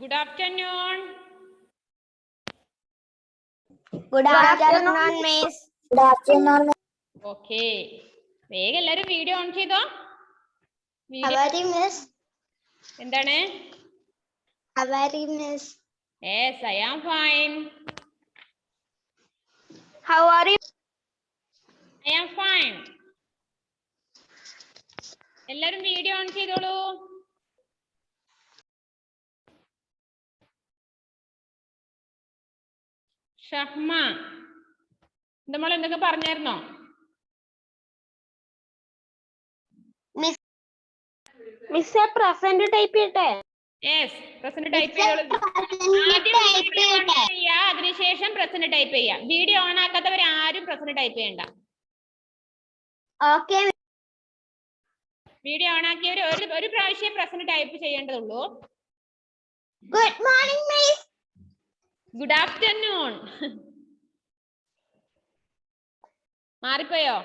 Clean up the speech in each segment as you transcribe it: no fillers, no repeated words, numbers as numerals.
Good afternoon. Good afternoon, Miss. Good afternoon. Okay. വേഗം എല്ലാരും video on ചെയ്തോ. How are you, Miss? എന്താണ്? How are you, Miss? Yes, I am fine. How are you? I am fine. എല്ലാരും video on ചെയ്തോളൂ. ഷഹ്മ, നമ്മൾ എന്തൊക്കെ പറഞ്ഞായിരുന്നോ? Miss, present type ചെയ്യട്ടെ? യെസ്, പ്രസന്റ് ടൈപ്പ് ചെയ്തോളൂ. അതിനുശേഷം പ്രസന്റ് ടൈപ്പ് ചെയ്യാം. വീഡിയോ ഓൺ ആക്കാത്തവർ ആരും പ്രസന്റ് ടൈപ്പ് ചെയ്യണ്ട. Okay. വീഡിയോ ഓൺ ആക്കിയവർ ഒരു പ്രാവശ്യം പ്രസന്റ് ടൈപ്പ് ചെയ്യേണ്ടതുള്ളൂ. Good morning, Miss. Good afternoon. മാറിപ്പോയോ?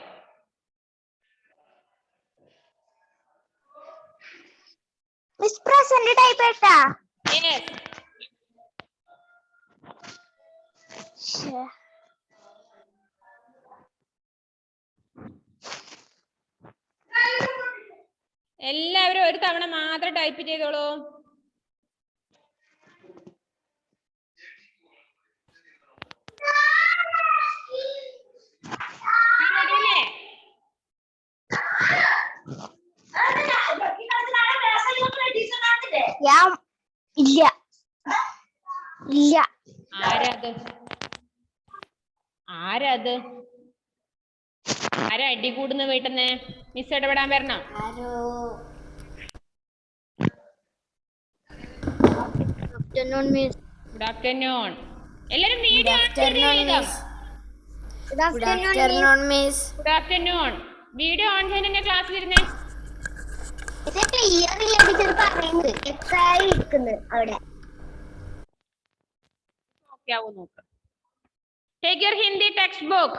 Miss, present type ചെയ്യട്ടാ? യെസ്. എല്ലാവരും ഒരു തവണ മാത്രം ടൈപ്പ് ചെയ്തോളൂ. ഇല്ല. ആരത് ആരാ അടി കൂടുന്ന വീട്ടിന്ന്? മിസ് ഇടപെടാൻ വരണം. Good afternoon. എല്ലാരും വീഡിയോ ഓൺ ചെയ്തോ? Good afternoon, Miss. Good afternoon. Video on ചെയ്യുന്ന ക്ലാസ്സിൽ ഇരുന്നേ. ഇത് ക്ലിയർ ഇല്ല ടീച്ചർ പറയുന്നത്. എക്സായി ഇരിക്കുന്നു അവിടെ. നോക്ക്. Take your Hindi textbook.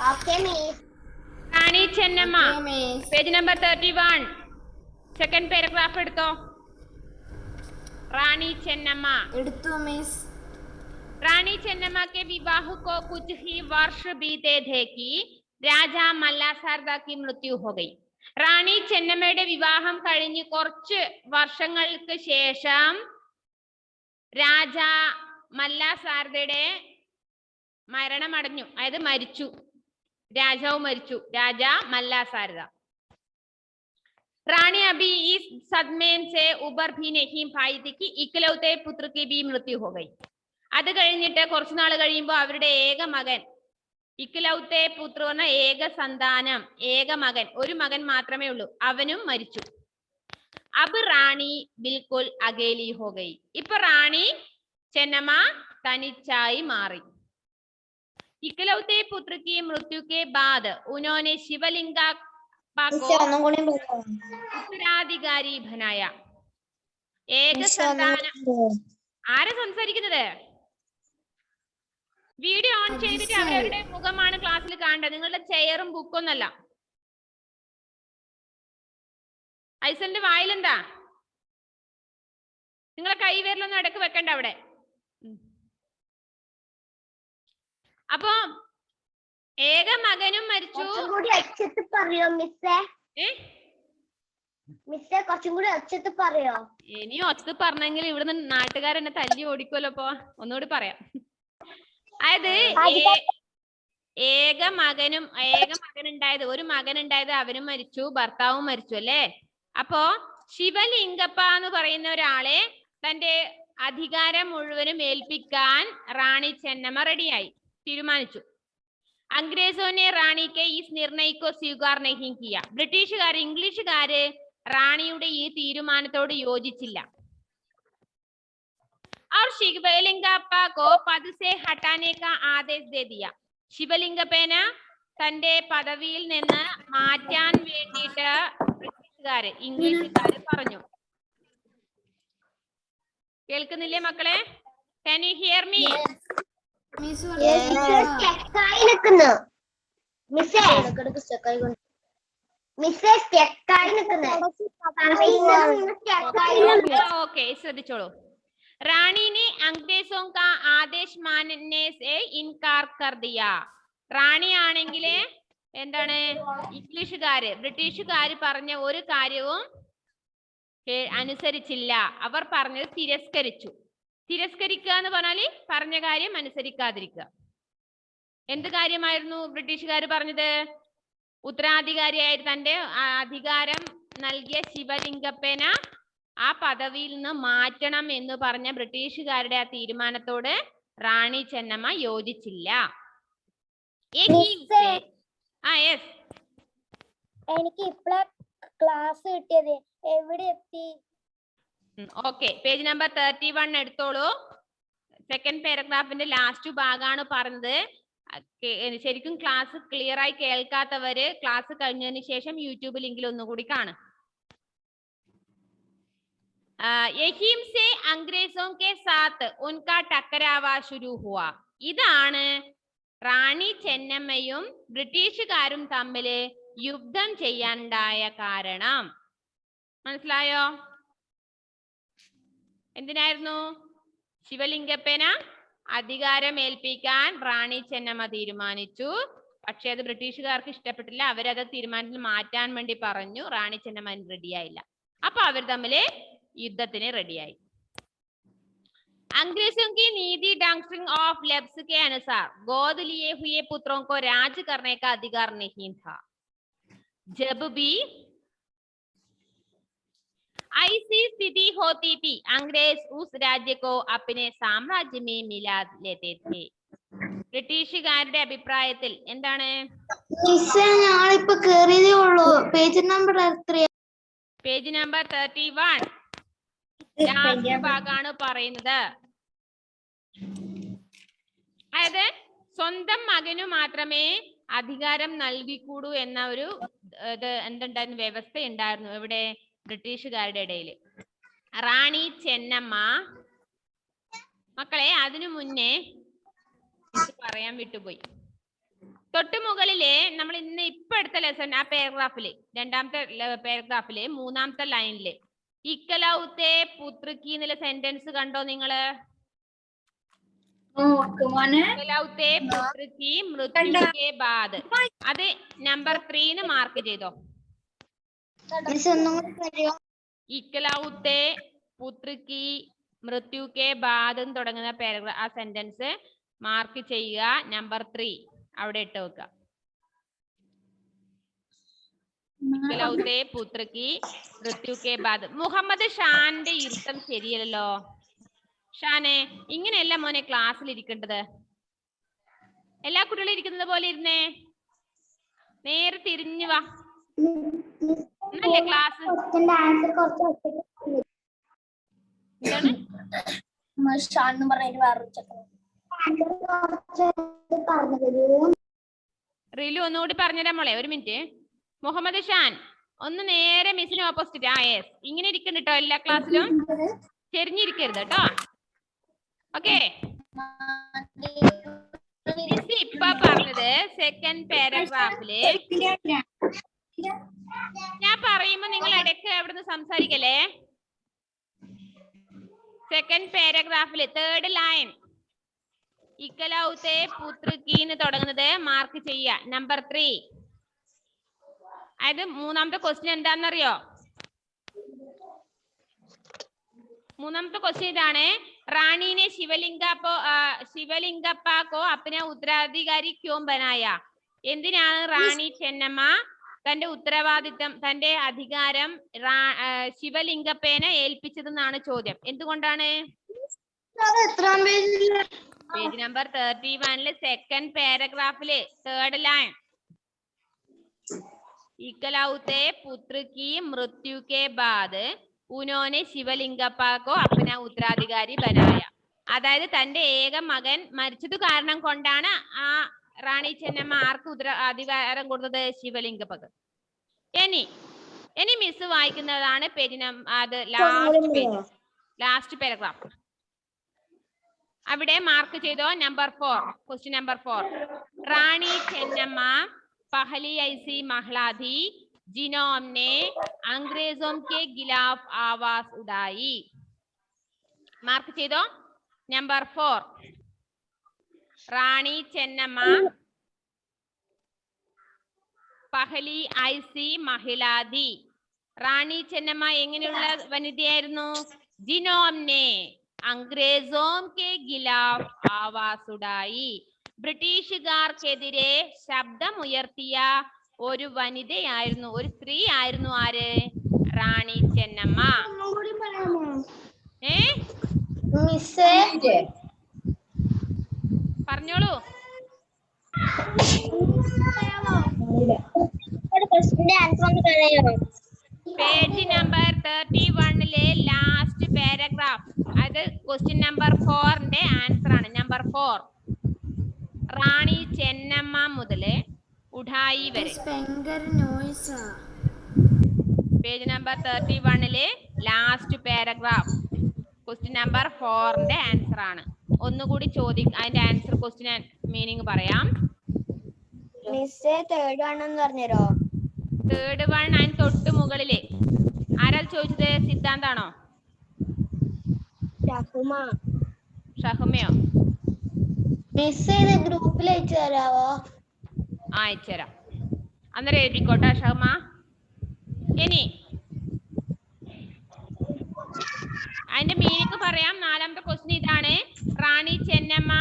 Okay, Miss. Rani Chennamma. Okay, Miss. Page number 31. Second paragraph എടുത്തോ. റാണി ചെന്നമ്മ. എടുത്തു, Miss. रानी चेन्नम्मा के विवाह को कुछ ही वर्ष बीते थे कि राजा मल्ला सारदा की मृत्यु हो गई. റാണി ചെന്നമ്മയുടെ വിവാഹം കഴിഞ്ഞ് കുറച്ച് വർഷങ്ങൾക്ക് ശേഷം രാജ മല്ലാ സാരദയുടെ മരണമടഞ്ഞു. അതായത് മരിച്ചു. രാജാവ് മരിച്ചു. രാജ മല്ലാ സാരദ. रानी अभी इस सदमे से उबर भी नहीं पाई थी कि इकलौते पुत्र की भी मृत्यु हो गई. അത് കഴിഞ്ഞിട്ട് കുറച്ചു നാൾ കഴിയുമ്പോൾ അവരുടെ ഏക മകൻ, ഇക്ലൗത്തെ പുത്ര എന്ന ഏക സന്താനം, ഏക മകൻ, ഒരു മകൻ മാത്രമേ ഉള്ളൂ, അവനും മരിച്ചു. അബ് റാണി ബിൽക്കുൽ അകേലി ഹോ ഗയി. ഇപ്പൊ റാണി ചെന്നമ്മ തനിച്ചായി മാറി. ഇക്ലൗത്തെ പുത്ര की मृत्यु के बाद उन्होंने शिवलिंगा को उत्तराधिकारी बनाया. ഏക സന്താനം. ആരാ സംസാരിക്കുന്നത്? വീഡിയോ ഓൺ ചെയ്തിട്ട് അവരവരുടെ മുഖമാണ് ക്ലാസ്സിൽ കാണേണ്ടത്, നിങ്ങളുടെ ചെയറും ബുക്കൊന്നല്ല. ഐസന്റെ വായിലെന്താ? നിങ്ങളെ കൈവിരലൊന്നും ഇടക്ക് വെക്കണ്ട അവിടെ. അപ്പൊ ഏക മകനും മരിച്ചു. ഇനി ഒച്ച പറഞ്ഞെങ്കിൽ ഇവിടുന്ന് നാട്ടുകാരെന്നെ തല്ലി ഓടിക്കുമല്ലോ. അപ്പൊ ഒന്നുകൂടി പറയാം. അതായത് ഏക മകനുണ്ടായത്, ഒരു മകനുണ്ടായത്, അവനും മരിച്ചു, ഭർത്താവും മരിച്ചു അല്ലേ. അപ്പോ ശിവലിംഗപ്പ എന്ന് പറയുന്ന ഒരാളെ തന്റെ അധികാരം മുഴുവനും ഏൽപ്പിക്കാൻ റാണി ചെന്നമ്മ റെഡിയായി, തീരുമാനിച്ചു. അംഗ്രേസോനെ റാണിക്ക് ഈ നിർണയിക്കോ സ്വീകാർ നഹീ കിയ. ബ്രിട്ടീഷുകാർ, ഇംഗ്ലീഷുകാര് റാണിയുടെ ഈ തീരുമാനത്തോട് യോജിച്ചില്ല. और शिवलिंगप्पा को पद से हटाने का आदेश दे दिया. ശിവലിംഗപ്പനെ തന്റെ പദവിയിൽ നിന്ന് മാറ്റാൻ വേണ്ടിയിട്ട് ബ്രിട്ടീഷുകാര്, ഇംഗ്ലീഷുകാര് പറഞ്ഞു. കേൾക്കുന്നില്ലേ മക്കളെ? Can you hear me? Okay ശ്രദ്ധിച്ചോളൂ റാണി ने अंग्रेजों का आदेश मानने से इनकार कर दिया റാണി ആണെങ്കിൽ എന്താണ് ഇംഗ്ലീഷുകാര് ബ്രിട്ടീഷുകാര് പറഞ്ഞ ഒരു കാര്യവും അനുസരിച്ചില്ല അവർ പറഞ്ഞത് തിരസ്കരിച്ചു തിരസ്കരിക്കുക എന്ന് പറഞ്ഞാൽ പറഞ്ഞ കാര്യം അനുസരിക്കാതിരിക്കുക എന്ത് കാര്യമായിരുന്നു ബ്രിട്ടീഷുകാർ പറഞ്ഞത് ഉത്തരാധികാരിയായി തന്റെ അധികാരം നൽകിയ ശിവലിംഗപ്പന ആ പദവിയിൽ നിന്ന് മാറ്റണം എന്ന് പറഞ്ഞ ബ്രിട്ടീഷുകാരുടെ ആ തീരുമാനത്തോട് റാണി ചെന്നമ്മ യോജിച്ചില്ല എനിക്ക് ഇപ്പളാ ക്ലാസ് കിട്ടിയത് എവിടെ എത്തി ഓക്കെ പേജ് നമ്പർ 31 എടുത്തോളൂ സെക്കൻഡ് പാരഗ്രാഫിന്റെ ലാസ്റ്റ് ഭാഗമാണ് പറഞ്ഞത് ശരിക്കും ക്ലാസ് ക്ലിയർ ആയി കേൾക്കാത്തവര് ക്ലാസ് കഴിഞ്ഞതിന് ശേഷം യൂട്യൂബ് ലിങ്കിൽ ഒന്നുകൂടി കാണും यहीम से अंग्रेजों के साथ उनका टकरावा शुरू हुआ ഇതാണ് റാണി ചെന്നമ്മയും ബ്രിട്ടീഷുകാരും തമ്മിൽ യുദ്ധം ചെയ്യാനുണ്ടായ കാരണം മനസ്സിലായോ എന്തിനായിരുന്നു ശിവലിംഗപ്പന അധികാരം ഏൽപ്പിക്കാൻ റാണി ചെന്നമ്മ തീരുമാനിച്ചു പക്ഷെ അത് ബ്രിട്ടീഷുകാർക്ക് ഇഷ്ടപ്പെട്ടില്ല അവരത് തീരുമാനത്തിൽ മാറ്റാൻ വേണ്ടി പറഞ്ഞു റാണി ചെന്നമ്മ റെഡിയായില്ല അപ്പൊ അവർ തമ്മില് युद्धത്തിന് റെഡിയായി अंग्रेजों की नीति डंस्टिंग ऑफ लेब्स के अनुसार गोद लिए हुए पुत्रों को राज करने का अधिकार नहीं था जब भी ऐसी स्थिति होती थी अंग्रेज उस राज्य को अपने साम्राज्य में मिला लेते थे ബ്രിട്ടീഷുകാരുടെ അഭിപ്രായത്തിൽ എന്താണ് പേജ് നമ്പർ 31 ലാസ്റ്റ് ഭാഗമാണ് പറയുന്നത് അതായത് സ്വന്തം മകനു മാത്രമേ അധികാരം നൽകിക്കൂടൂ എന്ന ഒരു എന്തുണ്ടായിരുന്നു വ്യവസ്ഥ ഉണ്ടായിരുന്നു ഇവിടെ ബ്രിട്ടീഷുകാരുടെ ഇടയിൽ റാണി ചെന്നമ്മ മക്കളെ അതിനു മുന്നേ പറയാൻ വിട്ടുപോയി തൊട്ടു മുകളിലെ നമ്മൾ ഇന്ന് ഇപ്പൊ എടുത്ത ലെസൺ ആ പാരഗ്രാഫില് രണ്ടാമത്തെ പാരഗ്രാഫില് മൂന്നാമത്തെ ലൈനില് ഇക്കലൗത്തെ പുത്രക്കി എന്നുള്ള സെന്റൻസ് കണ്ടോ നിങ്ങള് ഇക്കലൗത്തെ പുത്രക്കി മൃത്യുക്കെ ബാദ് അത് നമ്പർ 3 മാർക്ക് ചെയ്തോ ഇക്കലൗത്തെ പുത്രക്കി മൃത്യുക്കെ ബാദ് എന്ന് തുടങ്ങുന്ന പാരഗ്രാഫ് ആ സെന്റൻസ് മാർക്ക് ചെയ്യുക നമ്പർ 3 അവിടെ ഇട്ട് വെക്കുക ഇക്കലൗത്തെ പുത്രക്കി മൃത്യുക്കെ ബാദ് മുഹമ്മദ് ഷാന്റെ ഇരുത്തം ശരിയല്ലോ ഷാനെ ഇങ്ങനെയല്ല മോനെ ക്ലാസ്സിൽ ഇരിക്കേണ്ടത് എല്ലാ കുട്ടികളും ഇരിക്കുന്നത് പോലെ ഇരുന്നേ നേരെ തിരിഞ്ഞു വാ എന്നല്ലേ ക്ലാസ് റിലു ഒന്നുകൂടി പറഞ്ഞുതരാം മോളെ ഒരു മിനിറ്റ് മുഹമ്മദ് ഷാൻ ഒന്ന് നേരെ മിസ്സിന് ഓപ്പോസിറ്റ് യെസ് ഇങ്ങനെ ഇരിക്കണ്ട കേട്ടോ എല്ലാ ക്ലാസ്സിലും ചെരിഞ്ഞിരിക്കരുത് കേട്ടോ ഓക്കെ മിസ് ഇപ്പൊ പറഞ്ഞത് സെക്കൻഡ് പാരഗ്രാഫില് ഞാൻ പറയുമ്പോ നിങ്ങൾ ഇടയ്ക്ക് അവിടുന്ന് സംസാരിക്കല്ലേ സെക്കൻഡ് പാരഗ്രാഫില് തേർഡ് ലൈൻ ഇക്കലൗത്തെ പുത്രക്കീന്ന് തുടങ്ങുന്നത് മാർക്ക് ചെയ്യ നമ്പർ 3 അതായത് മൂന്നാമത്തെ ക്വസ്റ്റ്യൻ എന്താണെന്നറിയോ മൂന്നാമത്തെ ക്വസ്റ്റ്യൻ ഇതാണ് റാണീനെ ശിവലിംഗപ്പ കോ അപ്പനെ ഉത്തരാധികാരി ക്യോം ബനായ എന്തിനാണ് റാണി ചെന്നമ്മ തന്റെ ഉത്തരവാദിത്തം തന്റെ അധികാരം ശിവലിംഗപ്പേനെ ഏൽപ്പിച്ചതെന്നാണ് ചോദ്യം എന്തുകൊണ്ടാണ് പേജ് നമ്പർ 31 സെക്കൻഡ് പാരഗ്രാഫില് തേർഡ് ലൈൻ इकलौते पुत्र की मृत्यु के बाद उन्होंने शिवलिंगप्पा को अपना उत्तराधिकारी बनाया അതായത് തന്റെ ഏക മകൻ മരിച്ചത് കാരണം കൊണ്ടാണ് ആ റാണി ചെന്നമ്മ ആർക്ക് അധികാരം കൊടുത്തത് ശിവലിംഗപ്പക്ക് ഇനി മിസ് വായിക്കുന്നതാണ് പേജ് അത് ലാസ്റ്റ് പാരഗ്രാഫ് അവിടെ മാർക്ക് ചെയ്തോ നമ്പർ 4 ക്വസ്റ്റ്യൻ നമ്പർ 4 റാണി ചെന്നമ്മ पहली ऐसी महिला थी जिनोम ने अंग्रेजों के खिलाफ आवाज उठाई. മാർക്ക് ചെയ്തോ. നമ്പർ 4 റാണി ചെന്നമ്മ പഹലി ഐസി മഹിളാദി. റാണി ചെന്നമ്മ എങ്ങനെയുള്ള വനിതയായിരുന്നു? ജിനോംനെ അംഗ്രേസോം കെ ഖിലാഫ് ആവാസ് ഉഠായി. ബ്രിട്ടീഷുകാർക്കെതിരെ ശബ്ദമുയർത്തിയ ഒരു വനിതയായിരുന്നു, ഒരു സ്ത്രീ ആയിരുന്നു. ആര്? റാണി ചെന്നമ്മ. പറഞ്ഞോളൂ. Page number 31 last paragraph. അത് ക്വസ്റ്റ്യൻ നമ്പർ 4 ആൻസർ ആണ്. നമ്പർ 4 റാണി ചെന്നമ്മ മുതല് ഉഠായി വരെ. Page number 31 last paragraph question number 4 answer ആണ്. ഒന്നുകൂടി അതിന്റെ ആൻസർ ക്വസ്റ്റ്യൻ മീനിങ് പറയാം. തേർഡ് വൺ അതിന് തൊട്ട് മുകളില് ആരാ ചോദിച്ചത്? സിദ്ധാന്താണോ? ഷഹുമയോ? ഗ്രൂപ്പിൽ അയച്ചു തരാവോ? അയച്ചുതരാം. അന്നേരം എഴുതിക്കോട്ടെ ഷഹുമ. ഇനി അതിന്റെ മീനിങ് പറയാം. 4ാമത്തെ ക്വസ്റ്റ്യൻ ഇതാണ്. റാണി ചെന്നമ്മ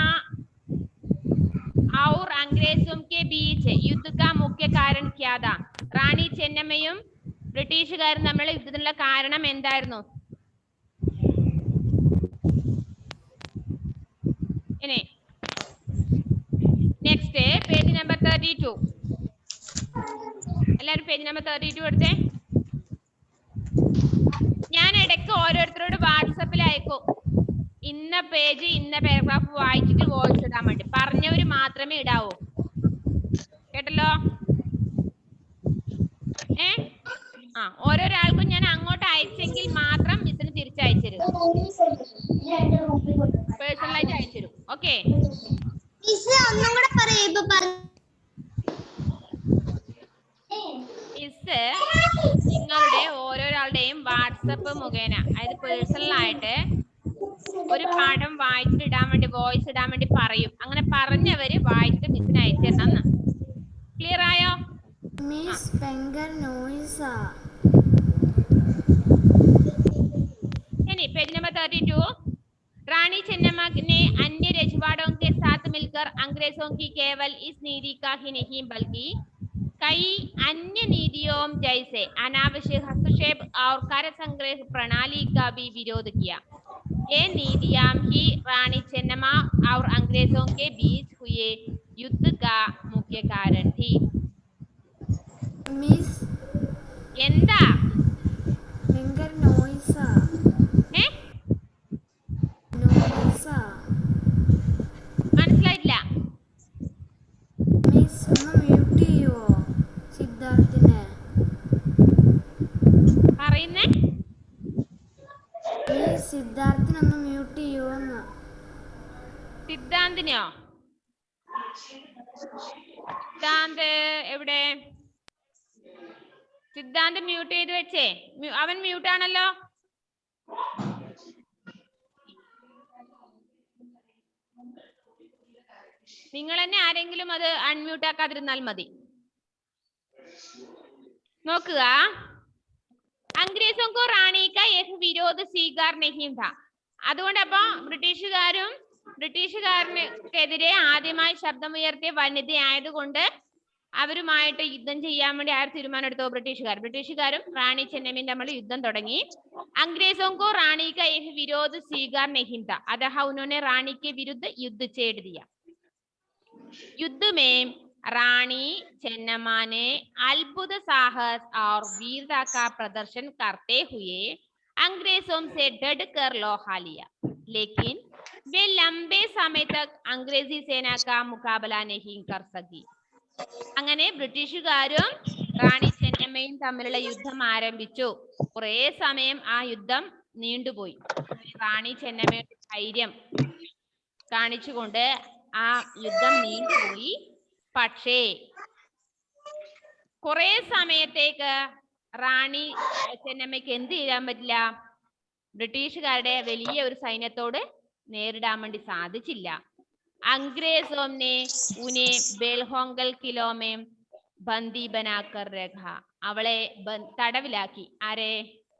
और अंग्रेजों के बीच युद्ध का मुख्य कारण क्या था? റാണി ചെന്നമ്മയും ബ്രിട്ടീഷുകാരും തമ്മിലുള്ള യുദ്ധത്തിനുള്ള കാരണം എന്തായിരുന്നു? ഇനി നെക്സ്റ്റ് പേജ് നമ്പർ 32. എല്ലാവരും പേജ് നമ്പർ 32 എടുത്തേ. ഞാൻ ഇടയ്ക്ക് ഓരോരുത്തരോട് വാട്സപ്പിൽ അയക്കും. ഇന്ന പേജ് ഇന്ന പാരഗ്രാഫ് വായിച്ചിട്ട് വോയിസ് ഇടാൻ വേണ്ടി. പറഞ്ഞവര് മാത്രമേ ഇടാവൂ. കേട്ടല്ലോ? ഓരോരാൾക്കും ഞാൻ അങ്ങോട്ട് അയച്ചെങ്കിൽ മാത്രം മിസ്സിന് തിരിച്ചയച്ചു തരും. പേഴ്സണലായിട്ട് അയച്ചു തരും. ഓക്കെ. മിസ് നിങ്ങളുടെ ഓരോരാളുടെയും വാട്സപ്പ് മുഖേന, അതായത് പേഴ്സണൽ ആയിട്ട് ഒരു പാഠം വായിച്ചിട്ട് ഇടാൻ വേണ്ടി, വോയിസ് ഇടാൻ വേണ്ടി പറയും. അങ്ങനെ പറഞ്ഞവര് വായിച്ചിട്ട് മിസ്സിന് അയച്ചു തരണം. ക്ലിയർ ആയോ? इनी पेज नंबर 32 रानी चेन्नम्मा ने अन्य रजवाड़ों के साथ मिलकर अंग्रेजों की केवल इस नीति का ही नहीं बल्कि कई अन्य नीतियों जैसे अनावश्यक हस्तक्षेप और कर संग्रह प्रणाली का भी विरोध किया. ये नीतियां ही रानी चेन्नम्मा और अंग्रेजों के बीच हुए युद्ध का मुख्य कारण थी. मिस എന്താ ഭയങ്കര നോയ്സാ. മനസ്സിലായില്ല. മിസ് ഒന്ന് മ്യൂട്ട് ചെയ്യുവോ സിദ്ധാർത്ഥിനെ? പറയുന്നേ മിസ് സിദ്ധാർത്ഥിനൊന്ന് മ്യൂട്ട് ചെയ്യുവോന്ന്. സിദ്ധാന്തിനെയോ? സിദ്ധാന്ത് എവിടെ? സിദ്ധാന്ത് മ്യൂട്ട് ചെയ്ത് വെച്ചേ. അവൻ മ്യൂട്ട് ആണല്ലോ. നിങ്ങൾ തന്നെ ആരെങ്കിലും അത് അൺമ്യൂട്ട് ആക്കാതിരുന്നാൽ മതി. നോക്കുക. അംഗ്രേസോं को रानी का एक विरोध स्वीकार नहीं था. അതുകൊണ്ട് അപ്പൊ ബ്രിട്ടീഷുകാരനെതിരെ ആദ്യമായി ശബ്ദമുയർത്തിയ വനിതയായതുകൊണ്ട് അവരുമായിട്ട് യുദ്ധം ചെയ്യാൻ വേണ്ടി ആര് തീരുമാനം എടുത്തോ? ബ്രിട്ടീഷുകാരും റാണി ചെന്നമ്മയും തമ്മിൽ യുദ്ധം തുടങ്ങി. अंग्रेजों को रानी का एक विरोध स्वीकार नहीं था अतः उन्होंने रानी के विरुद्ध युद्ध छेड़ दिया. युद्ध में रानी चेन्नम्मा ने अद्भुत साहस और वीरता का प्रदर्शन करते हुए अंग्रेजों से डट कर लोहा लिया, लेकिन वे लंबे समय तक अंग्रेजी सेना का मुकाबला नहीं कर सकी. അങ്ങനെ ബ്രിട്ടീഷുകാരും റാണി ചെന്നമ്മയും തമ്മിലുള്ള യുദ്ധം ആരംഭിച്ചു. കുറെ സമയം ആ യുദ്ധം നീണ്ടുപോയി. റാണി ചെന്നമ്മയുടെ ധൈര്യം കാണിച്ചുകൊണ്ട് ആ യുദ്ധം നീണ്ടുപോയി. പക്ഷേ കുറെ സമയത്തേക്ക് റാണി ചെന്നമ്മയ്ക്ക് എന്ത് ചെയ്യാൻ പറ്റില്ല? ബ്രിട്ടീഷുകാരുടെ വലിയ ഒരു സൈന്യത്തോട് നേരിടാൻ വേണ്ടി സാധിച്ചില്ല. अंग्रेजों ने उन्हें बेलहोंगल किलो में बंदी बनाकर रखा. അവളെ തടവിലാക്കി. ആരെ?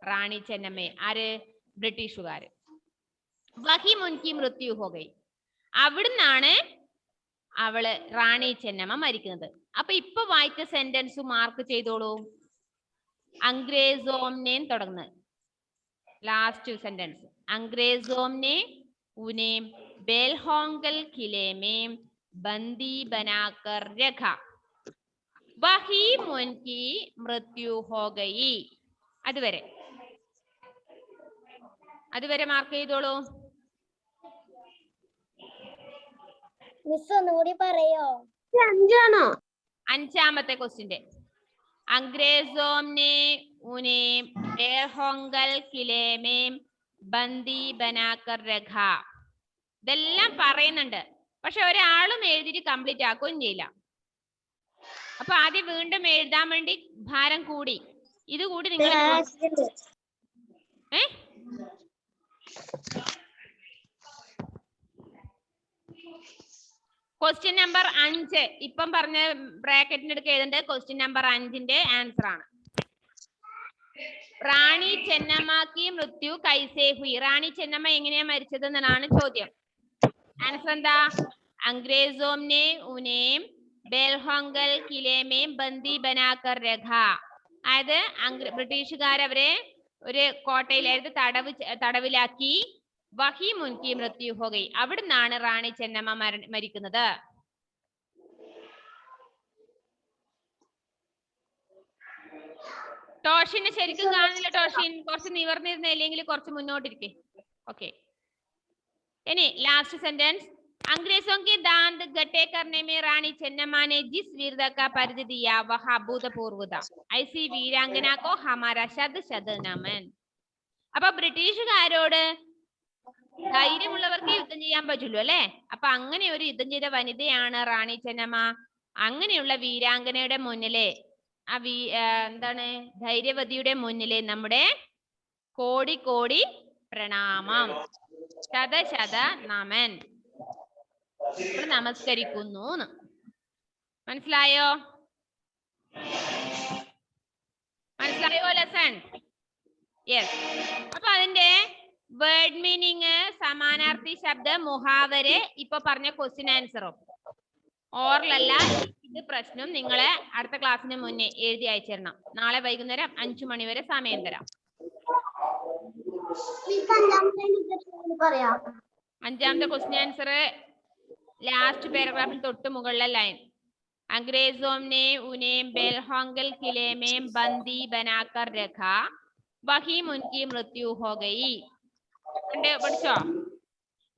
റാണി ചെന്നമ്മയെ. ആര്? ബ്രിട്ടീഷുകാര്. വഹി മുൻകി മൃത്യു ഹോ ഗയി. അവിടുന്നാണ് അവള് റാണി ചെന്നമ്മ മരിക്കുന്നത്. അപ്പൊ ഇപ്പൊ വായിച്ച സെന്റൻസ് മാർക്ക് ചെയ്തോളൂ. അംഗ്രേസോംനെ തുടങ്ങുന്നത്. ലാസ്റ്റ് സെന്റൻസ് अंग्रेजों उन्हें बेलहोंगल किले में बंदी बनाकर रखा. वही उनकी मृत्यु हो गई. അതുവരെ മാർക്ക് ചെയ്തോളൂ. മിസ് ഒന്നുകൂടി പറയോ? 5 ആണോ? അഞ്ചാമത്തെ ക്വസ്റ്റ്യന്റെ अंग्रेजों ने उन्हें बेलहोंगल किले में बंदी बनाकर रखा. ഇതെല്ലാം പറയുന്നുണ്ട്, പക്ഷെ ഒരാളും എഴുതിയിട്ട് കംപ്ലീറ്റ് ആക്കുകയും ചെയ്യില്ല. അപ്പൊ ആദ്യം വീണ്ടും എഴുതാൻ വേണ്ടി ഭാരം കൂടി. ഇത് കൂടി നിങ്ങൾ ക്വസ്റ്റ്യൻ നമ്പർ 5 ഇപ്പം പറഞ്ഞ ബ്രാക്കറ്റിന്റെ അടുക്ക് എഴുതേണ്ടത് ക്വസ്റ്റ്യൻ നമ്പർ 5ന്റെ ആൻസർ ആണ്. റാണി ചെന്നമ്മക്ക് മൃത്യു കൈസേ ഹുയി. റാണി ചെന്നമ്മ എങ്ങനെയാ മരിച്ചത് എന്നാണ് ചോദ്യം. ആൻസർ എന്താ? अंग्रेजों ने उन्हें बेलहोंगल किले में बंदी बनाकर रखा. അതായത് ബ്രിട്ടീഷുകാർ അവരെ ഒരു കോട്ടയിലായിട്ട് തടവിലാക്കി. വഹി മുൻകി മൃത്യു ഹോ ഗയി. അവിടുന്നാണ് റാണി ചെന്നമ്മ മരിക്കുന്നത്. ടോഷിന് ശരിക്കും കാണുന്നില്ല. ടോഷിൻ കുറച്ച് നിവർന്നിരുന്ന, അല്ലെങ്കിൽ കുറച്ച് മുന്നോട്ടിരിക്കേ. ഓക്കെ, ഇനി ലാസ്റ്റ് സെന്റൻസ്. अंग्रेजों के दांत गट्टे करने में रानी चन्नम्मा ने जिस वीरता का परिचय दिया वह अभूतपूर्व था. ऐसी वीरांगना को हमारा शत शत नमन. അപ്പൊ ബ്രിട്ടീഷുകാരോട് ധൈര്യമുള്ളവർക്ക് യുദ്ധം ചെയ്യാൻ പറ്റുള്ളൂ അല്ലെ? അപ്പൊ അങ്ങനെ ഒരു യുദ്ധം ചെയ്ത വനിതയാണ് റാണി ചെന്നമ്മ. അങ്ങനെയുള്ള വീരാംഗനയുടെ മുന്നിലെ എന്താണ് ധൈര്യവതിയുടെ മുന്നിലെ നമ്മുടെ കോടി കോടി പ്രണാമം, ശത ശത നമൻ നമസ്കരിക്കുന്നു. മനസ്സിലായോ? മനസ്സിലായോ ലെസൺ? യെസ്. അപ്പൊ അതിന്റെ വേർഡ് മീനിങ്, സമാനാർത്ഥി ശബ്ദം, മുഹാവരെ, ഇപ്പൊ പറഞ്ഞ ക്വസ്റ്റ്യൻ ആൻസറും ഓറലല്ല. ഇത് പ്രശ്നം നിങ്ങളെ അടുത്ത ക്ലാസ്സിന് മുന്നേ എഴുതി അയച്ചിരണം. നാളെ വൈകുന്നേരം 5 മണി വരെ സമയം തരാം. അഞ്ചാമത്തെ ക്വസ്റ്റ്യൻ ആൻസർ ലാസ്റ്റ് പാരഗ്രാഫിൽ തൊട്ട് മുകളിലെ ലൈൻ. अंग्रेजों ने उन्हें बेलहोंगल किले में बंदी बनाकर रखा. वही उनकी मृत्यु हो गई. പഠിച്ചോ?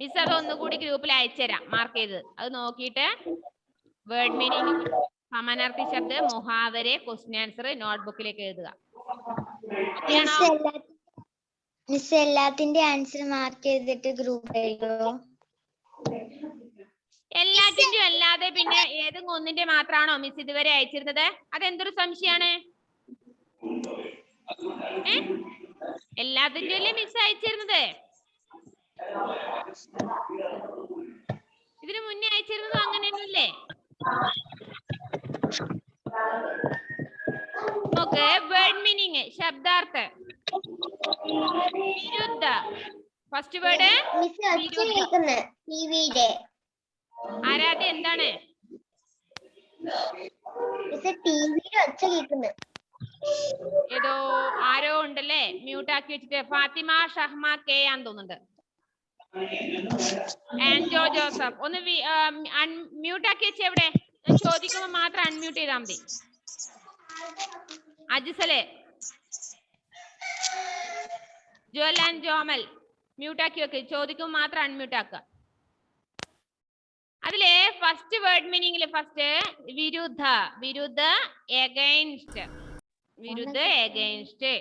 മിസ് അത് ഒന്നുകൂടി ഗ്രൂപ്പിൽ അയച്ചുതരാം, മാർക്ക് ചെയ്ത്. അത് നോക്കിയിട്ട് വേർഡ് മീനിങ്, സമാനാർത്ഥി ശബ്ദം, മുഹാവരെ, ക്വസ്റ്റ്യൻ ആൻസർ നോട്ട്ബുക്കിലേക്ക് എഴുതുക. മിസ് എല്ലാത്തിന്റെ ആൻസർ മാർക്ക് ചെയ്തിട്ട് ഗ്രൂപ്പ് എഴുതുമോ? എല്ലാറ്റിന്റെയും അല്ലാതെ പിന്നെ ഏതെങ്കിലും ഒന്നിന്റെ മാത്രമാണോ മിസ് ഇതുവരെ അയച്ചിരുന്നത്? അതെന്തൊരു സംശയാണ്? എല്ലാത്തിന്റെയും അല്ലേ മിസ് അയച്ചിരുന്നത്? ഇതിനു മുന്നേ അയച്ചിരുന്നതും അങ്ങനെയല്ലേ? നോക്ക്, വേർഡ് മീനിങ്, ശബ്ദാർത്ഥ, വിരുദ്ധ. ഫസ്റ്റ് വേർഡ് ആരാധ്യ എന്താണ്? ഏതോ ആരോ ഉണ്ടല്ലേ മ്യൂട്ട് ആക്കി വെച്ചിട്ട്. ഫാത്തിമ ഷഹ്മ കെ ആന്ന് തോന്നുന്നുണ്ട്. ആൻജോ ജോസഫ് ഒന്ന് മ്യൂട്ട് ആക്കി വെച്ച്. എവിടെ? ചോദിക്കുമ്പോ മാത്രം അൺമ്യൂട്ട് ചെയ്താൽ മതി. അജിസലെ, ജോൽ ആൻഡ് ജോമൽ മ്യൂട്ട് ആക്കി വെക്ക്. ചോദിക്കുമ്പോ മാത്രം അൺമ്യൂട്ട് ആക്കുക. അതിലെ ഫസ്റ്റ് വേർഡ് മീനിങ്ങില് ഫസ്റ്റ് വിരുദ്ധ. വിരുദ്ധ എഗൈൻസ്റ്റ്. വിരുദ്ധ എഗൈൻസ്റ്റ്.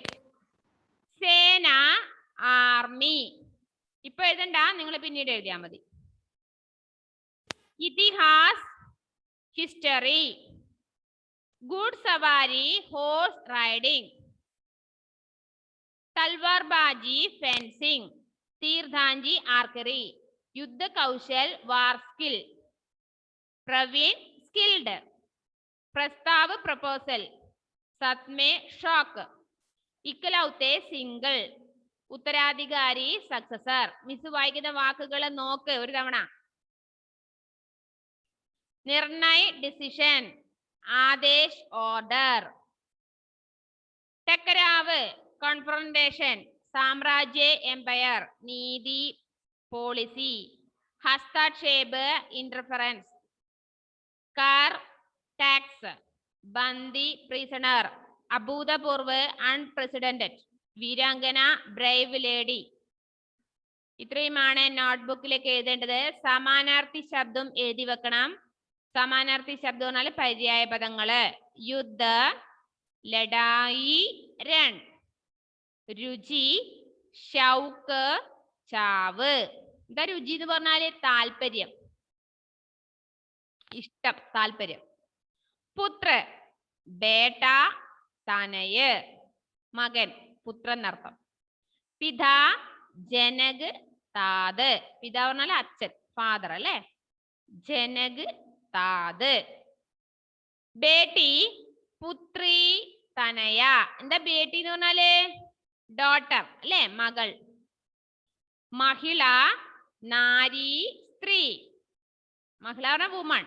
സേന ആർമി. ഇപ്പൊ എഴുതണ്ട, നിങ്ങൾ പിന്നീട് എഴുതിയാൽ മതി. ഇതിഹാസ് ഹിസ്റ്ററി. ഗുഡ് സവാരി ഹോഴ്സ് റൈഡിംഗ്. തൽവാർ ബാജി ഫെൻസിംഗ്. തീർധാഞ്ചി ആർക്കറി. യുദ്ധ കൗശൽ വാർ സ്കിൽ. പ്രവീൺ സ്കിൽഡ്. പ്രസ്താവ് പ്രപ്പോസൽ. സത്മേ ഷോക്ക്. ഇക്കലൗത്തെ സിംഗിൾ. ഉത്തരാധികാരി സക്സസർ. മിസ് വായിക്കുന്ന വാക്കുകൾ നോക്ക് ഒരു തവണ. നിർണയ് ഡിസിഷൻ. ആദേശ് ഓർഡർ. ടക്കരാവ് കോൺഫ്രണ്ടേഷൻ. സാമ്രാജ്യ എംപയർ. നീതി പോളിസി. ഹസ്തക്ഷേപ് ഇന്റർഫറൻസ്. കർ ടാക്സ്. ബന്ദി പ്രിസണർ. അഭൂതപൂർവ് അൺപ്രസിഡന്റഡ്. വീരാംഗന ബ്രേവ് ലേഡി. ഇത്രയുമാണ് നോട്ട്ബുക്കിലേക്ക് എഴുതേണ്ടത്. സമാനാർത്ഥി ശബ്ദം എഴുതി വെക്കണം. സമാനാർത്ഥി ശബ്ദം എന്നാൽ പര്യായ പദങ്ങള്. യുദ്ധ, ലഡായി, രൺ. രുചി, ഷൗക്ക്, ചാവ്. എന്താ രുചി എന്ന് പറഞ്ഞാല് താല്പര്യം, ഇഷ്ടം, താല്പര്യം. പുത്ര, ബേട്ട, തനയ്, മകൻ, പുത്രൻ എന്നർത്ഥം. പിതാ, ജനക്, താത്. പിതാവ് പറഞ്ഞാൽ അച്ഛൻ, ഫാദർ അല്ലെ. ജനക്, താത്. ബേട്ടി, പുത്രി, തനയ. എന്താ ബേട്ടി എന്ന് പറഞ്ഞാല് ഡോട്ടർ അല്ലെ, മകൾ. മഹിള, നാരി, സ്ത്രീ. മഹിള പറഞ്ഞ വുമൺ.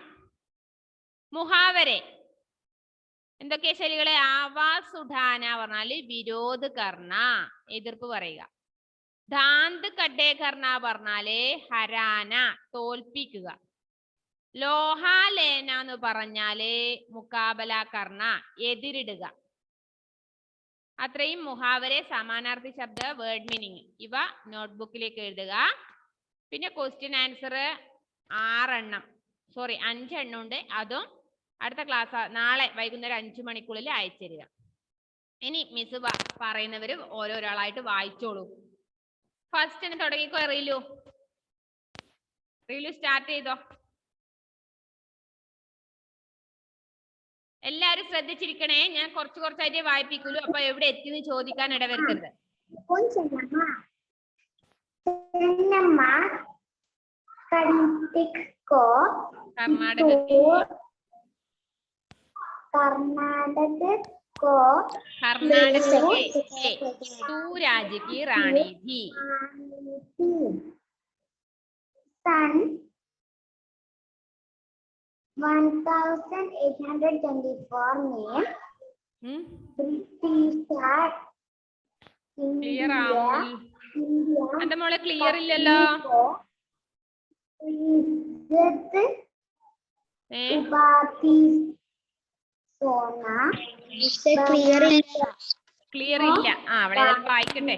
മുഹാവരെ എന്തൊക്കെയാ ശൈലികളെ? ആവാസ് ഉഠാന പറഞ്ഞാല് വിരോധ് കർണ, എതിർപ്പ് പറയുക. ധാന്ത് കഡേ കർണ പറഞ്ഞാല് ഹരാന, തോൽപ്പിക്കുക. ലോഹാലേന എന്ന് പറഞ്ഞാല് മുക്കാബല കർണ, എതിരിടുക. അത്രയും മുഹാവരെ, സമാനാർത്ഥി ശബ്ദ, വേർഡ് മീനിങ് ഇവ നോട്ട്ബുക്കിലേക്ക് എഴുതുക. പിന്നെ ക്വസ്റ്റ്യൻ ആൻസർ 5 എണ്ണം ഉണ്ട്. അതും അടുത്ത ക്ലാസ് നാളെ വൈകുന്നേരം 5 മണിക്കുള്ളിൽ അയച്ചു തരിക. ഇനി മിസ് പറയുന്നവര് ഓരോരാളായിട്ട് വായിച്ചോളൂ. ഫസ്റ്റ് തുടങ്ങിക്കോ. റീലു സ്റ്റാർട്ട് ചെയ്തോ. എല്ലാരും ശ്രദ്ധിച്ചിരിക്കണേ. ഞാൻ കുറച്ചായിട്ട് വായിപ്പിക്കുള്ളൂ. അപ്പൊ എവിടെ എത്തിന്ന് ചോദിക്കാൻ ഇടവരുത്തരുത്. कर्नाटक तू राज्य की रानी थी. सन 1824 में ब्रिटिश ക്ലിയർ ആവും. എന്താ മോളെ ക്ലിയർ ഇല്ലല്ലോ? ക്ലിയർ ഇല്ല. അവിടെ വായിക്കട്ടെ.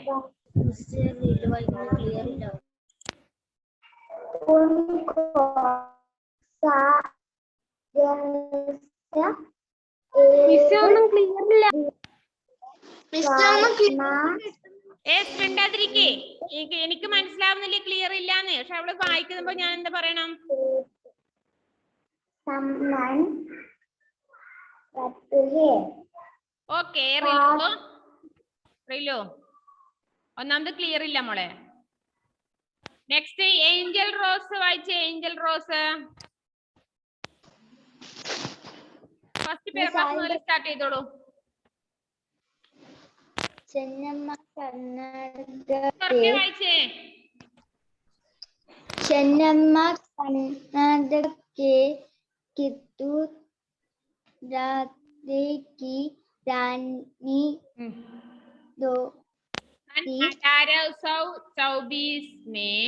എനിക്ക് മനസ്സിലാവുന്നില്ല, ക്ലിയർ ഇല്ലാന്ന്. പക്ഷെ അവിടെ വായിക്കുമ്പോ ഞാൻ എന്താ പറയണം? ഓക്കെ റീലോ ഒന്നാമത് ക്ലിയർ ഇല്ല മോളെ. നെക്സ്റ്റ് ഏഞ്ചൽ റോസ് വായിച്ചേ. ഏഞ്ചൽ റോസ് ഫസ്റ്റ് പാരഗ്രാഫ് മുതൽ സ്റ്റാർട്ട് ചെയ്തോളൂ. ചെന്നമ്മ കർണാടക के कित्तूर राज्य की रानी 1824 में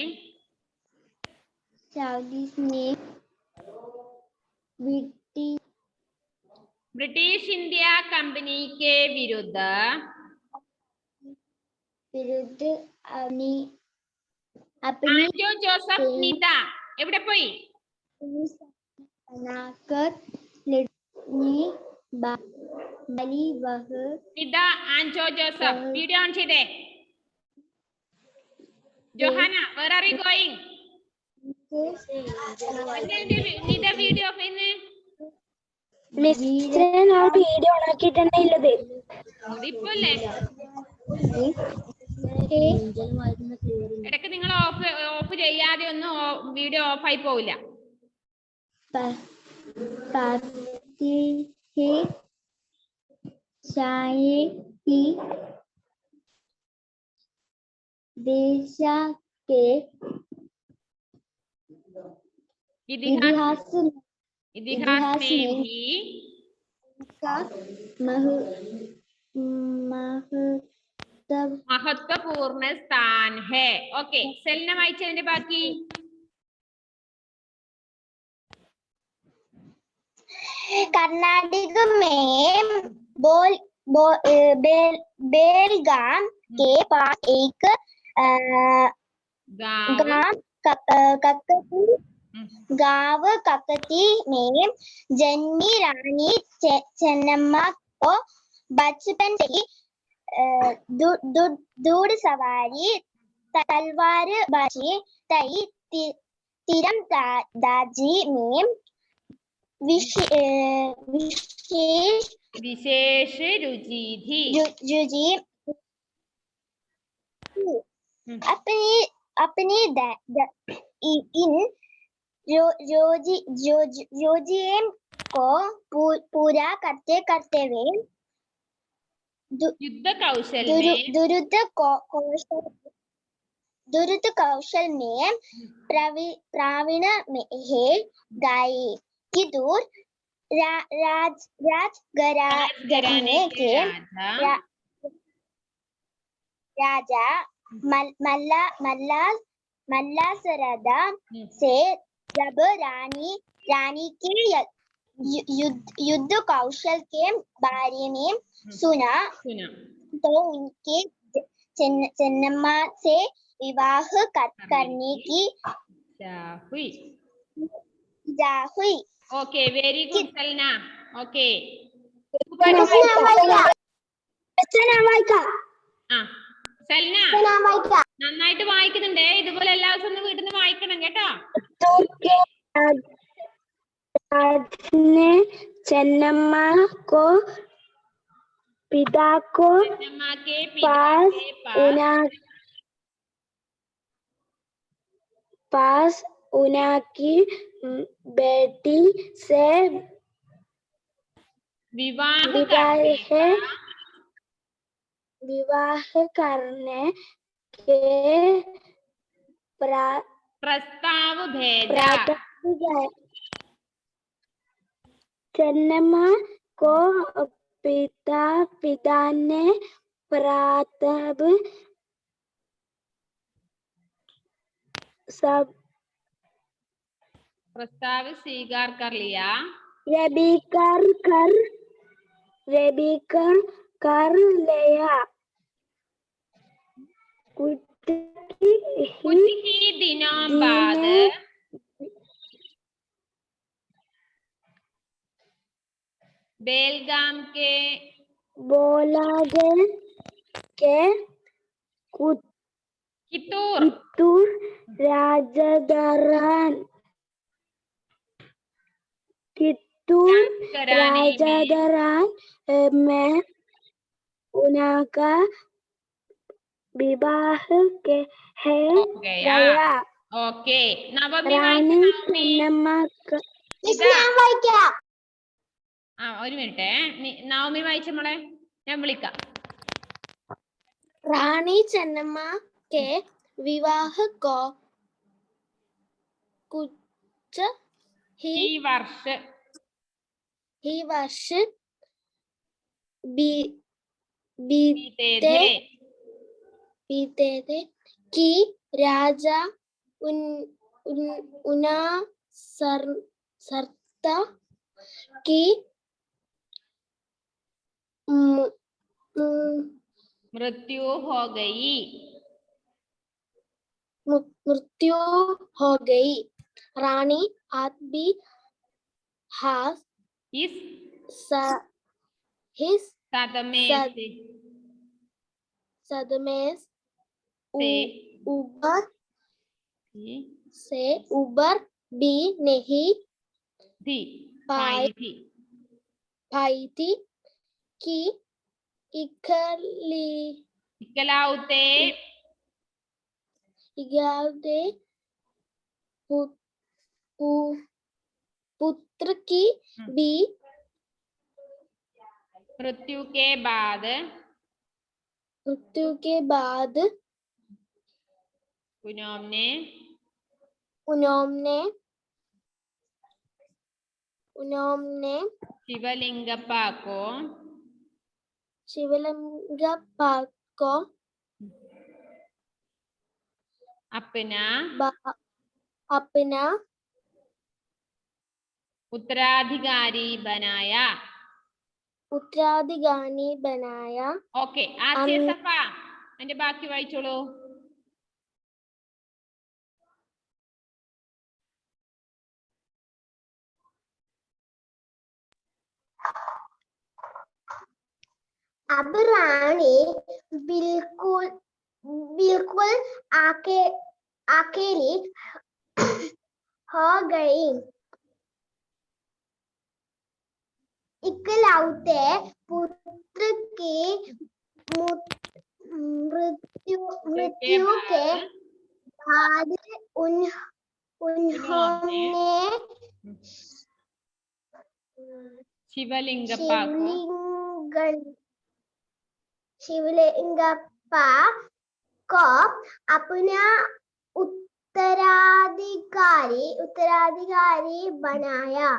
ब्रिटिश इंडिया कंपनी के विरुद्ध ആൻജോ ജോസഫ് നിത എവിടെ പോയി? Nita Anjo Joseph video on ചെയ്തേ. Johanna where are you going? Nita video off ചെയ്യുന്നു. വീഡിയോ ഓണാക്കിട്ടന്നെ ഇല്ലത്. ഇതിപ്പല്ലേ ഇടയ്ക്ക് നിങ്ങൾ ഓഫ് ചെയ്യാതെ ഒന്നും വീഡിയോ ഓഫായി പോവില്ല. देश के इतिहास में भी का महत्वपूर्ण स्थान है. ओके, सेलिना वाയിച്ചതിന്റെ ബാക്കി. कर्नाटक में बेलगाम के पास एक गांव ककती में जन्मी रानी चेन्नम्मा को बचपन से ही दूर सवारी, तलवारबाजी, तीरंदाजी में विशेष रुचि थी. अपनी इन योजना को पूरा करते करते वे युद्ध कौशल में प्रावीण है गए कि दूर राजघराने के राजा मल्लासरादा से जब रानी के युद्ध कौशल के बारे में सुना तो उनके चेन्नम्मा से विवाह करने की हुई. Okay, very good Selina. Okay, Selina നന്നായിട്ട് വായിക്കുന്നുണ്ടേ. ഇതുപോലെ എല്ലാ ദിവസവും ഒന്ന് വീട്ടിൽ നിന്ന് വായിക്കണം കേട്ടോ. चेन्नम्मा को पिता को पास उनकी बेटी से विवाह करने के प्रस्ताव भेजा. चेन्नम्मा को पिता ने प्रस्ताव स्वीकार कर लिया. कर लिया. कुछ ही दिनों बाद बेलगाम के कित्तूर राजधरान में उनका विवाह गया. ओके, रानी चेन्नम्मा ഒരു മിനിറ്റ്. നവമി വായിച്ച മോളെ, ഞാൻ വിളിക്കാം. रानी चेन्नम्मा के विवाह को कुछ ही वर्ष बीते थे कि राजा उनासरता की मृत्यु हो गई. रानी आदमी his सदमे से उबर भी नहीं पाई थी. भाई थी कि इकली इकलौते इकलौते पुत्र की भी मृत्यु के बाद उन्होंने शिवलिंगप्पा को अपना उत्तराधिकारी बनाया. ഓക്കെ, ആസിയ സഫ അതിന്റെ ബാക്കി വായിച്ചോളൂ. अब रानी बिल्कुल बिल्कुल अकेली हो गई. इकलौते पुत्र की मृत्यु के बाद उन्होंने शिवलिंगप्पा को अपना उत्तराधिकारी बनाया.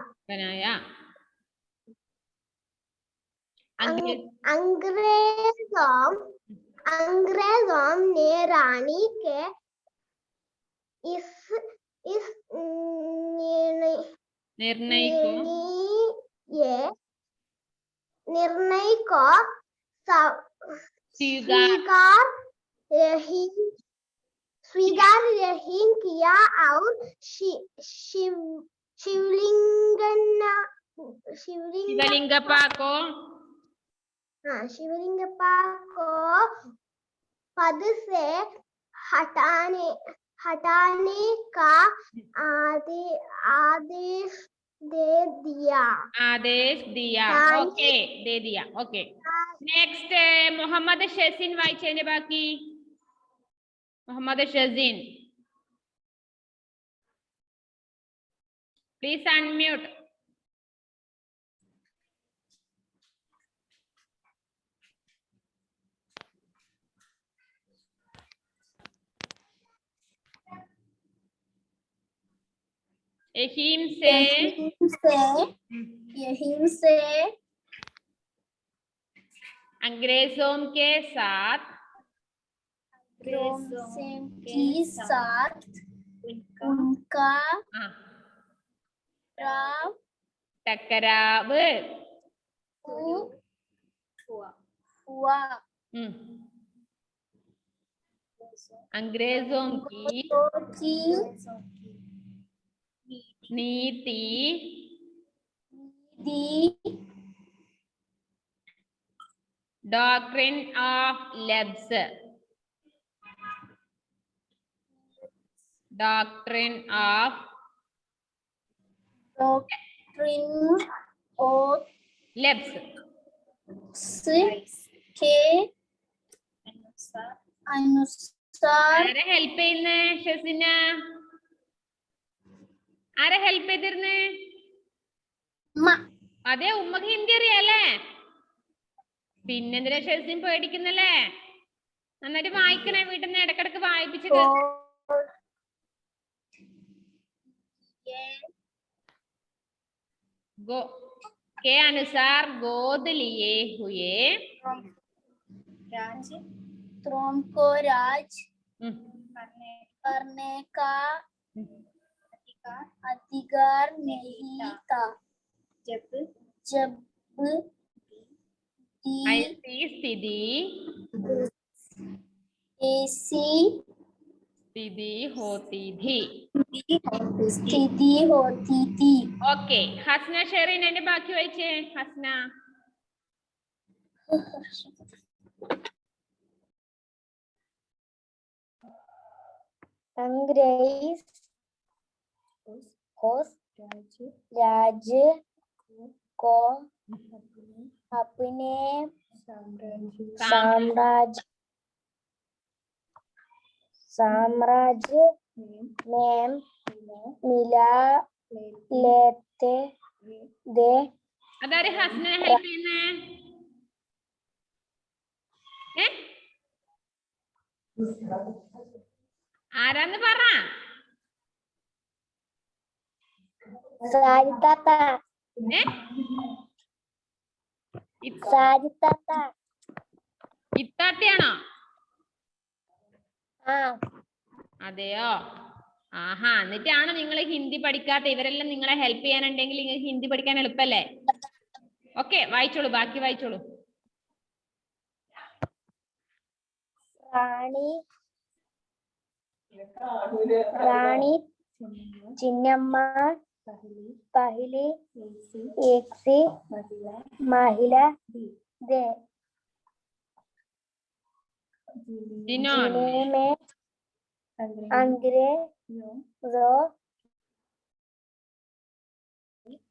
अंग्रेजों ने रानी के इस निर्णय को स्वीकार नहीं किया और शिवलिंगप्पा को पद से हटाने का आदेश दे दिया. ओके, दे दिया. ओके, नेक्स्ट मोहम्मद शजीन वाइचेने बाकी. Mohammed Shajeen, please unmute. यहीं से अंग्रेजों के साथ उनका टकराव हुआ. अंग्रेजों की नीति डॉक्ट्रिन ऑफ लेब्स के अनुसार ആരെ ഹെൽപ്പ് ചെയ്യുന്നേ? ഷസിന ആരെ ഹെൽപ്പ് ചെയ്തിരുന്നേ? അതെ, ഉമ്മക്ക് ഹിന്ദി അറിയാലേ? പിന്നെന്തിനാ ഷസിൻ പേടിക്കുന്നല്ലേ? നന്നായിട്ട് വായിക്കണേ, വീട്ടിൽ നിന്ന് ഇടക്കിടക്ക് വായിപ്പിച്ചിട്ട്. के अनुसार गोद लिए हुए को राज करने का अधिकार नहीं था. जब ऐसी स्थिति होती थी. ओके, हसना शेरीन ने बाकी वाइचे. हसना अंग्रेज राज को अपने साम्राज्य में मिला लेते दे അതാര് ഹസ്നെ ഹെൽപ്പ് ചെയ്യുന്നേ? ആരാന്ന് പറ. സാരിത്താത്ത ഇത്താത്തയാണോ? ആ അതെയോ? ആഹാ, എന്നിട്ടാണോ നിങ്ങൾ ഹിന്ദി പഠിക്കാത്ത? ഇവരെല്ലാം നിങ്ങളെ ഹെൽപ്പ് ചെയ്യാനുണ്ടെങ്കിൽ നിങ്ങൾക്ക് ഹിന്ദി പഠിക്കാൻ എളുപ്പല്ലേ? ഓക്കെ, വായിച്ചോളൂ, ബാക്കി വായിച്ചോളൂ. रानी चिन्नम्मा पहली ऐसी महिला थे जिन्होंने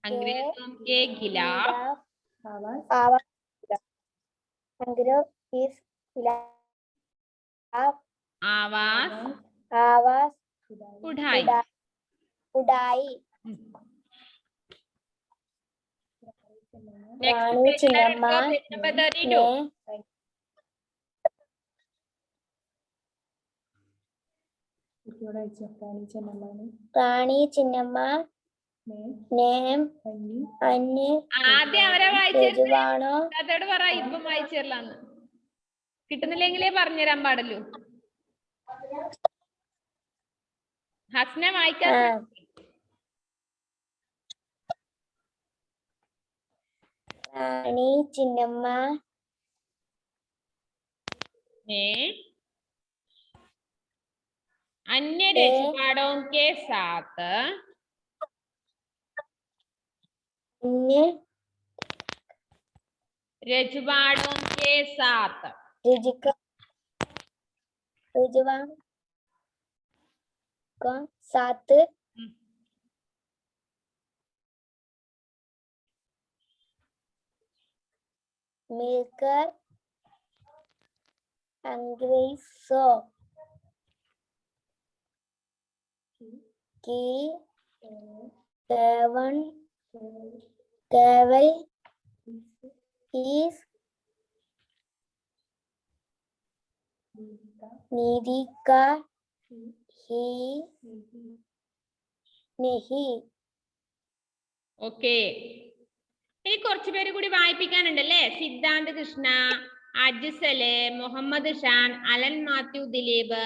अंग्रेजों के खिलाफ आवाज उठाई। रानी चिन्नम्मा ने ആദ്യം അവരെ വായിച്ചോ. അതോട് പറ, ഇപ്പം വായിച്ചേരലാന്ന്. കിട്ടുന്നില്ലെങ്കിലേ പറഞ്ഞുതരാൻ പാടല്ലോ. ഹസ്നെ വായിക്കാൻ. रानी चिन्नम्मा अन्य रजवाड़ों के साथ मिलकर अंग्रेजों की केवल इस नीति का ही नहीं. ഓക്കെ, ഇനി കുറച്ചു പേര് കൂടി വായിപ്പിക്കാനുണ്ടല്ലേ. സിദ്ധാന്ത് കൃഷ്ണ, അജ്സല്, മുഹമ്മദ് ഷാൻ, അലൻ മാത്യു ദിലീപ്,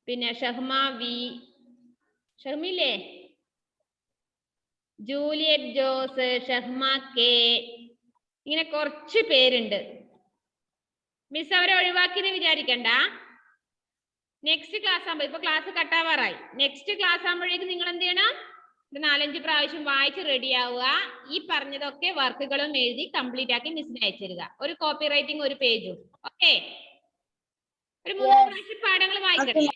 പിന്നെ ഷഹ്മ വി, ഷഹ്മില്ലേ, ജൂലിയറ്റ് ജോസ്, ഷഹ്മ കെ, ഇങ്ങനെ കുറച്ച് പേരുണ്ട്. മിസ് അവരെ ഒഴിവാക്കിയെന്ന് വിചാരിക്കണ്ട. നെക്സ്റ്റ് ക്ലാസ് ആകുമ്പോ, ഇപ്പൊ ക്ലാസ് കട്ടാവാറായി, നെക്സ്റ്റ് ക്ലാസ് ആകുമ്പോഴേക്കും നിങ്ങൾ എന്ത് ചെയ്യണം? ഇത് 4-5 പ്രാവശ്യം വായിച്ച് റെഡി ആവുക. ഈ പറഞ്ഞതൊക്കെ വർക്കുകളും എഴുതി കംപ്ലീറ്റ് ആക്കി മിസ്സിന് അയച്ചിരുക. ഒരു കോപ്പി റൈറ്റിംഗ്, ഒരു പേജും. ഓക്കെ, ഒരു 3 പ്രാവശ്യം പാഠങ്ങൾ വായിക്കട്ടെ.